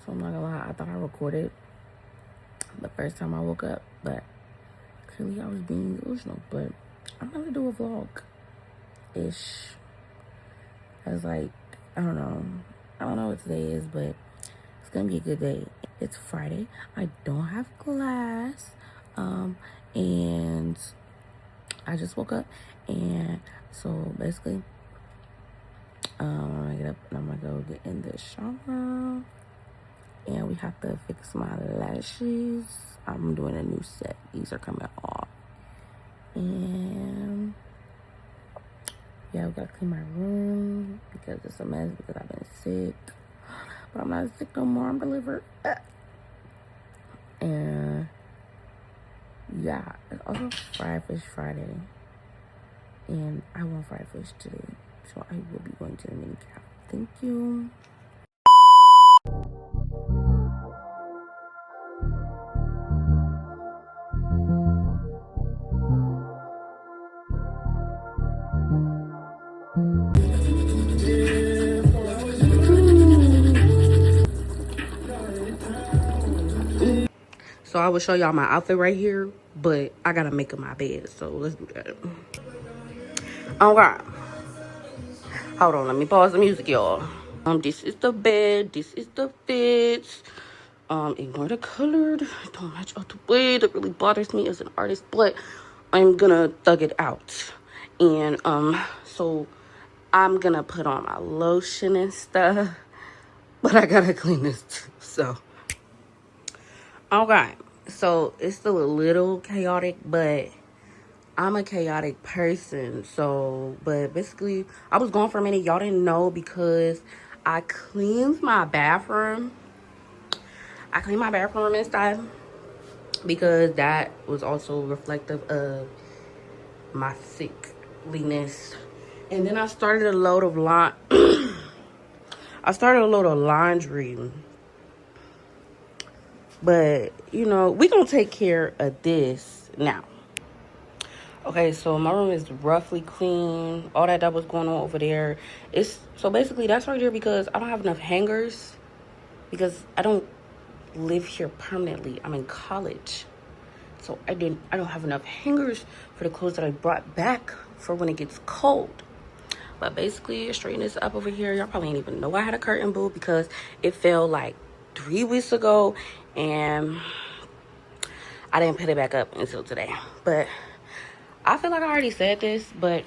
So I'm not gonna lie, I thought I recorded the first time I woke up, but clearly I was being delusional. But I'm gonna do a vlog-ish. I was like, I don't know what today is, but it's gonna be a good day. It's Friday. I don't have class, and I just woke up, and so basically, I'm gonna get up and I'm gonna go get in the shower, and we have to fix my lashes. I'm doing a new set. These are coming off, and yeah, we gotta clean my room because it's a mess because I've been sick. But I'm not sick no more. I'm delivered. And yeah, it's also fried fish Friday, and I want fried fish today, so I will be going to the mini cap. Thank you. So I will show y'all my outfit right here, but I gotta make up my bed, so let's do that. Alright. Hold on, let me pause the music, y'all. This is the bed, this is the fits. Ignore the color. Don't match out the way. That really bothers me as an artist, but I'm gonna thug it out. And so I'm gonna put on my lotion and stuff, but I gotta clean this too, so. Okay, so it's still a little chaotic, but I'm a chaotic person, so, but basically, I was gone for a minute. Y'all didn't know because I cleaned my bathroom. I cleaned my bathroom and stuff because that was also reflective of my sickliness. And then I started a load of laundry. But, you know, we gonna take care of this now. Okay, so my room is roughly clean. All that was going on over there. So basically that's right there because I don't have enough hangers because I don't live here permanently. I'm in college. So I don't have enough hangers for the clothes that I brought back for when it gets cold. But basically, straighten this up over here. Y'all probably didn't even know I had a curtain, boo, because it fell like 3 weeks ago and I didn't put it back up until today. But I feel like I already said this, but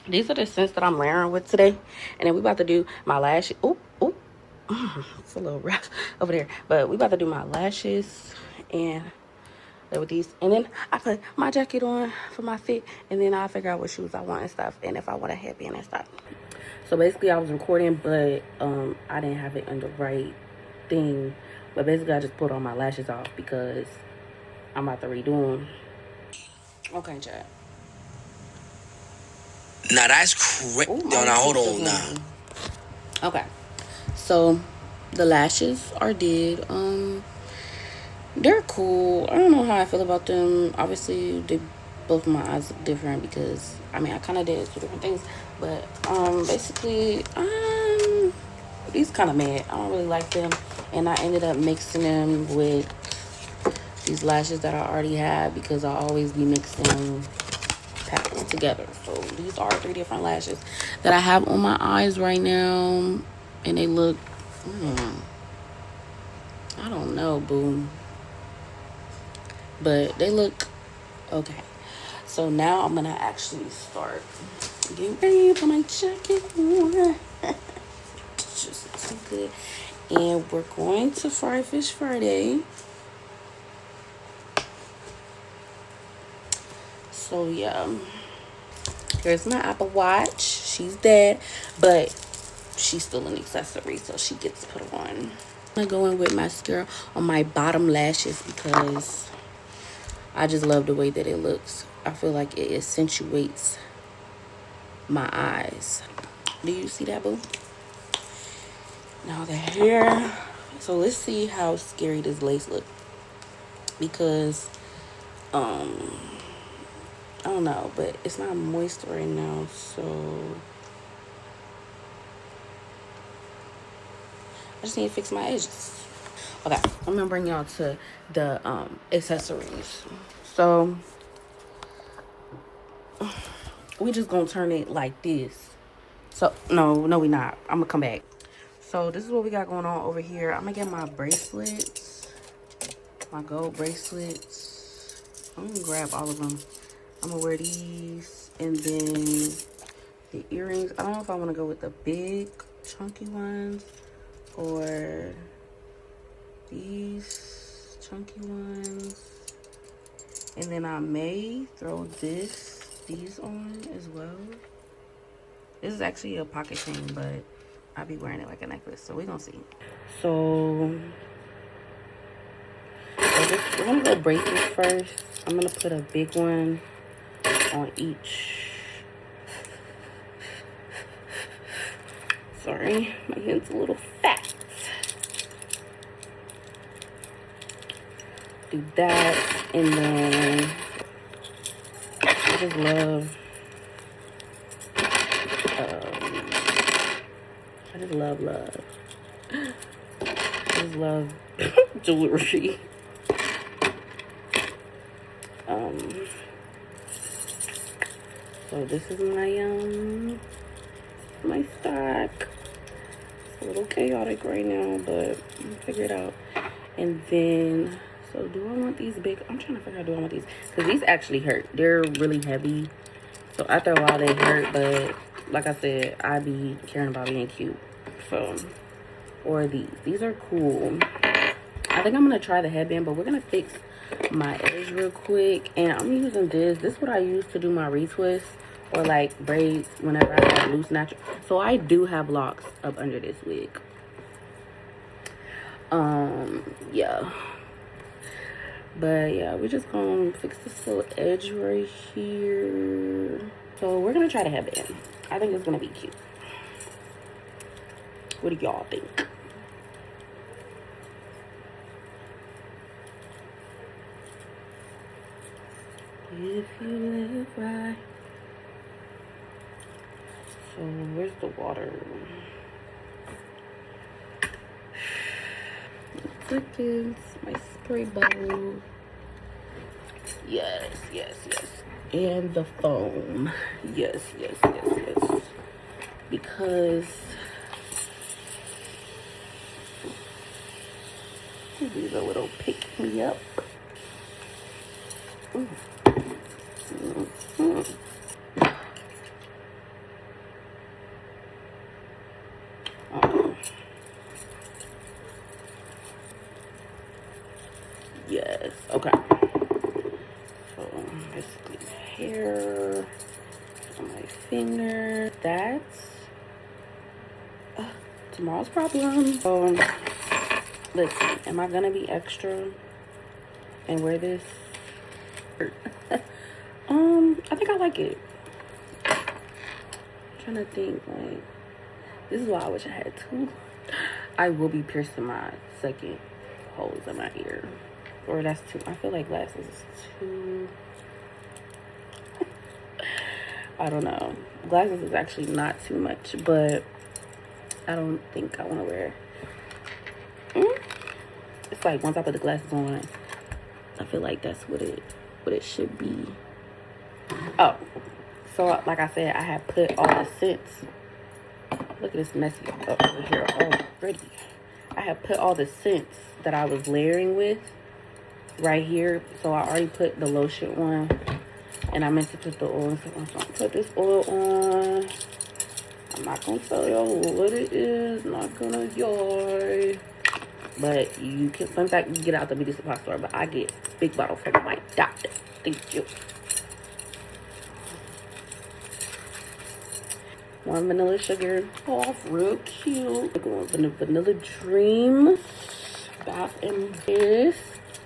these are the scents that I'm layering with today. And then we about to do my lashes. Oh, it's a little rough over there. But we about to do my lashes and with these. And then I put my jacket on for my fit. And then I'll figure out what shoes I want and stuff. And if I want a headband and stuff. So basically I was recording, but I didn't have it on the right thing. But basically I just pulled all my lashes off because I'm about to redo them. Okay, Chad. Now that's crazy. Now hold on now. Okay, so the lashes are did. They're cool. I don't know how I feel about them. Obviously, both my eyes look different because I mean I kind of did 2 different things, but basically these kind of mad. I don't really like them, and I ended up mixing them with these lashes that I already had because I always be mixing packs together. So these are 3 different lashes that I have on my eyes right now, and they look I don't know, boo, but they look okay. So now I'm gonna actually start getting ready for my jacket on. Just so good. And we're going to Fry Fish Friday. So yeah, here's my Apple Watch. She's dead, but she's still an accessory, so she gets put on. I'm gonna go in with mascara on my bottom lashes because I just love the way that it looks. I feel like it accentuates my eyes. Do you see that, boo? Now the hair. So let's see how scary this lace look, because I don't know, but it's not moist right now, so I just need to fix my edges. Okay, I'm gonna bring y'all to the accessories. So we just gonna turn it like this. So no, we not. I'm gonna come back. So this is what we got going on over here. I'm gonna get my bracelets, my gold bracelets. I'm gonna grab all of them. I'm gonna wear these, and then the earrings. I don't know if I want to go with the big chunky ones or these chunky ones. And then I may throw these on as well. This is actually a pocket chain, but I'll be wearing it like a necklace, so we're gonna see. So we're gonna go bracelets first. I'm gonna put a big one on each. Sorry, my hand's a little fat. Do that, and then I just love I just love jewelry. So this is my stock. It's a little chaotic right now, but I'll figure it out. And then, so do I want these big? I'm trying to figure out, do I want these? Because these actually hurt. They're really heavy. So after a while they hurt, but like I said, I be caring about being cute. So, or these are cool. I think I'm gonna try the headband, but we're gonna fix my edge real quick. And I'm using this. This is what I use to do my retwist or like braids whenever I have loose natural. So I do have locks up under this wig. Yeah. But yeah, we're just gonna fix this little edge right here. So we're gonna try the headband. I think it's gonna be cute. What do y'all think? If you live right. So where's the water? Seconds, my spray bottle. Yes. And the foam. Yes. Because these are little pick me up. Yes, okay. So basically hair on my finger. That's tomorrow's problem. So let's see, am I gonna be extra and wear this? I think I like it. I'm trying to think, like, this is why I wish I had two. I will be piercing my second holes in my ear. Or that's too, I feel like glasses is too, I don't know. Glasses is actually not too much, but I don't think I want to wear. It's like once I put the glasses on, I feel like that's what it should be. Oh, so like I said, I had put all the scents. Look at this messy up over here already. I have put all the scents that I was layering with right here. So I already put the lotion on, and I meant to put the oil. So I'm gonna put this oil on. I'm not gonna tell y'all what it is. Not gonna yard. But you can, sometimes you can get out the beauty supply store. But I get big bottle from my doctor. Thank you. One vanilla sugar off, real cute. We're going vanilla dream bath and this.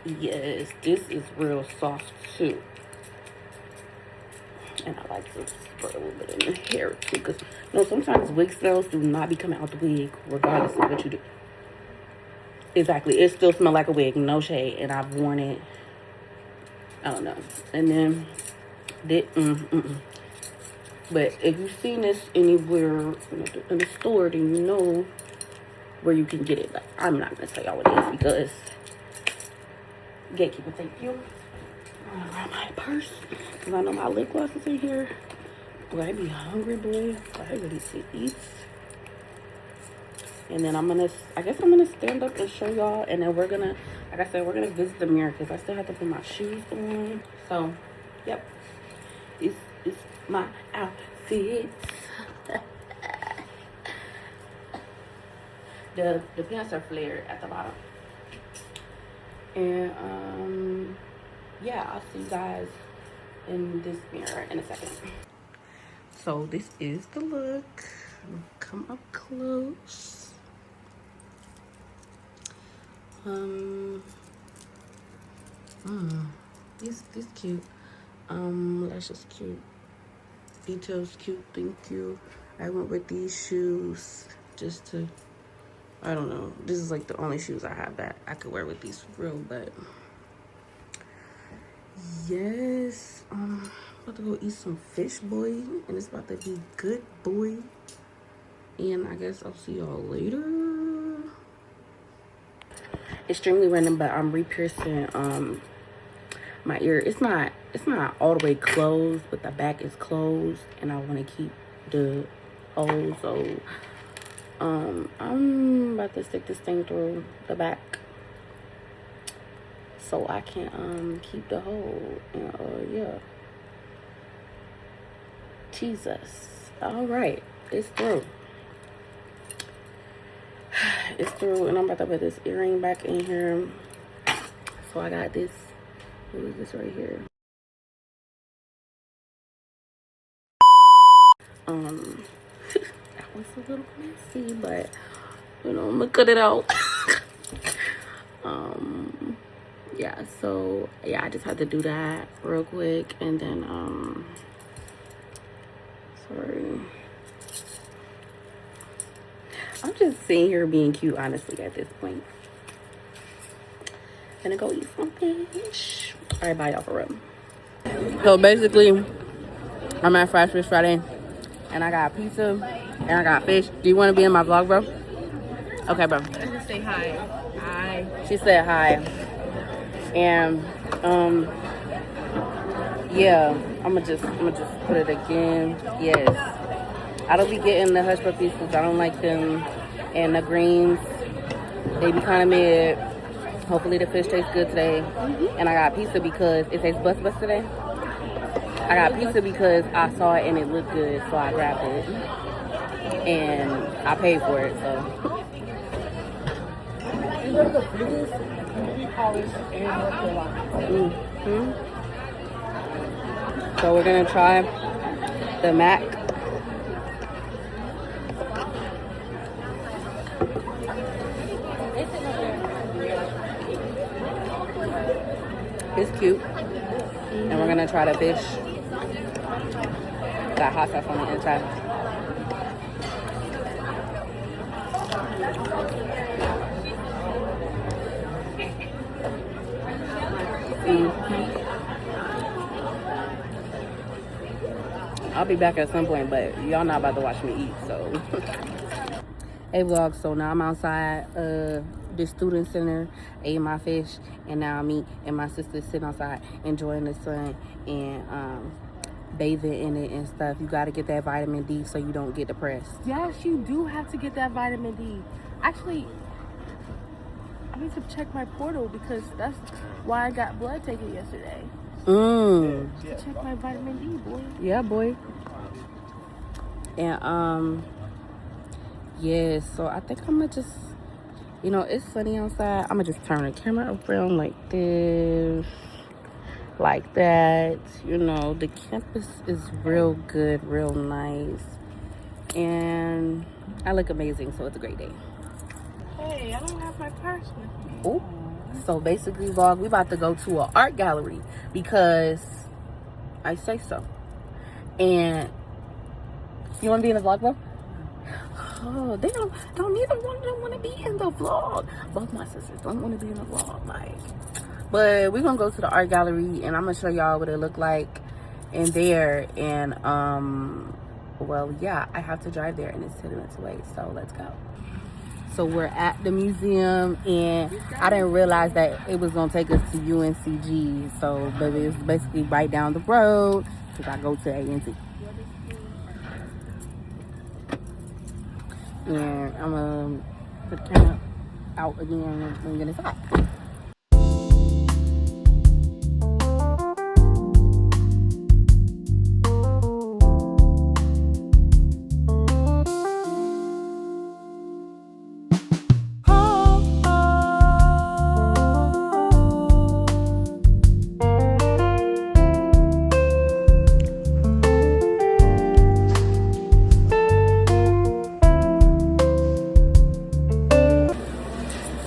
Yes, this is real soft too. And I like to spray a little bit in the hair too, because you know sometimes wig smells do not be coming out the wig regardless of what you do. Exactly, it still smells like a wig, no shade, and I've worn it. I don't know. And then but if you've seen this anywhere in the store, then you know where you can get it. Like, I'm not gonna tell y'all what it is because gatekeeper, thank you. I'm gonna grab my purse because I know my lip gloss is in here. Boy, I be hungry, boy. I ready to eat. And then I guess I'm gonna stand up and show y'all. And then we're gonna, like I said, we're gonna visit the mirror because I still have to put my shoes on. So, yep. This is my outfit. The pants are flared at the bottom. And, yeah, I'll see you guys in this mirror in a second. So, this is the look. Come up close. This cute. Lashes cute. Details cute. Thank you. I went with these shoes just to, I don't know. This is like the only shoes I have that I could wear with these for real, but yes. About to go eat some fish, boy, and it's about to be good, boy. And I guess I'll see y'all later. Extremely random, but I'm re-piercing my ear. It's not all the way closed, but the back is closed, and I want to keep the hole. So I'm about to stick this thing through the back so I can keep the hole. And yeah. Jesus. All right, it's through. It's through, and I'm about to put this earring back in here. So I got this. What is this right here? That was a little messy, but you know, I'm gonna cut it out. Yeah, so yeah, I just had to do that real quick, and then sorry. I'm just sitting here being cute, honestly, at this point. Gonna go eat some fish. All right, bye, y'all, for real. So basically, I'm at Fresh Fish Friday, and I got pizza, and I got fish. Do you want to be in my vlog, bro? Okay, bro. Just say hi. Hi. She said hi. And yeah, I'm gonna just put it again. Yes. I don't be getting the hush puppies because I don't like them, and the greens, they be kind of mid. Hopefully the fish tastes good today. And I got pizza because it tastes bust today. I got pizza because I saw it and it looked good, so I grabbed it. And I paid for it, so. These are the biggest community college in North Carolina. So we're gonna try the mac. It's cute. And we're gonna try the fish. Got hot sauce on the inside. I'll be back at some point, but y'all not about to watch me eat, so. Hey vlog, so now I'm outside the student center, ate my fish, and now me and my sister sitting outside enjoying the sun and bathing in it and stuff. You got to get that vitamin D so you don't get depressed. Yes, you do have to get that vitamin D. Actually, I need to check my portal because that's why I got blood taken yesterday. To check my vitamin D, boy. Yeah, boy. And yeah, so I think I'm gonna just, you know, it's sunny outside. I'm gonna just turn the camera around like this, like that. You know, the campus is real good, real nice, and I look amazing, so it's a great day. Hey, I don't have my purse with me. Ooh. So basically, vlog, we about to go to an art gallery because I say so. And you want to be in the vlog, bro? Oh, they don't neither one of them want to be in the vlog. Both my sisters don't want to be in the vlog, like. But we're gonna go to the art gallery, and I'm gonna show y'all what it look like in there. And well, yeah, I have to drive there, and it's 10 minutes away, so let's go. So we're at the museum, and I didn't realize that it was gonna take us to UNCG. So, but it's basically right down the road because I go to A&T. And I'm gonna put the camera out again when we get inside.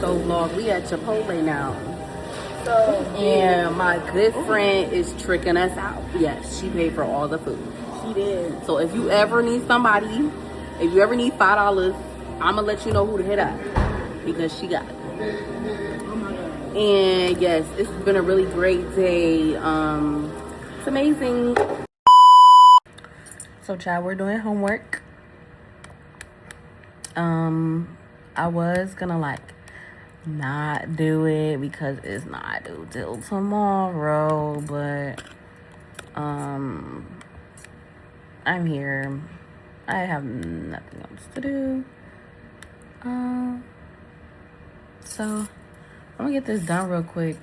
So vlog, we at Chipotle now. And my good friend is tricking us out. Yes, she paid for all the food. She did. So if you ever need somebody, if you ever need $5, I'ma let you know who to hit up because she got it. And yes, it's been a really great day. It's amazing. So child, we're doing homework. I was gonna like not do it because it's not due till tomorrow, but I'm here. I have nothing else to do. So I'm gonna get this done real quick,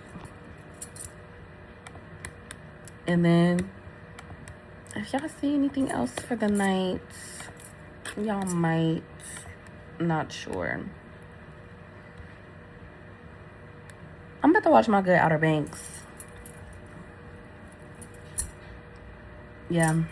and then if y'all see anything else for the night, y'all might. Not sure. I'm about to watch my good Outer Banks. Yeah.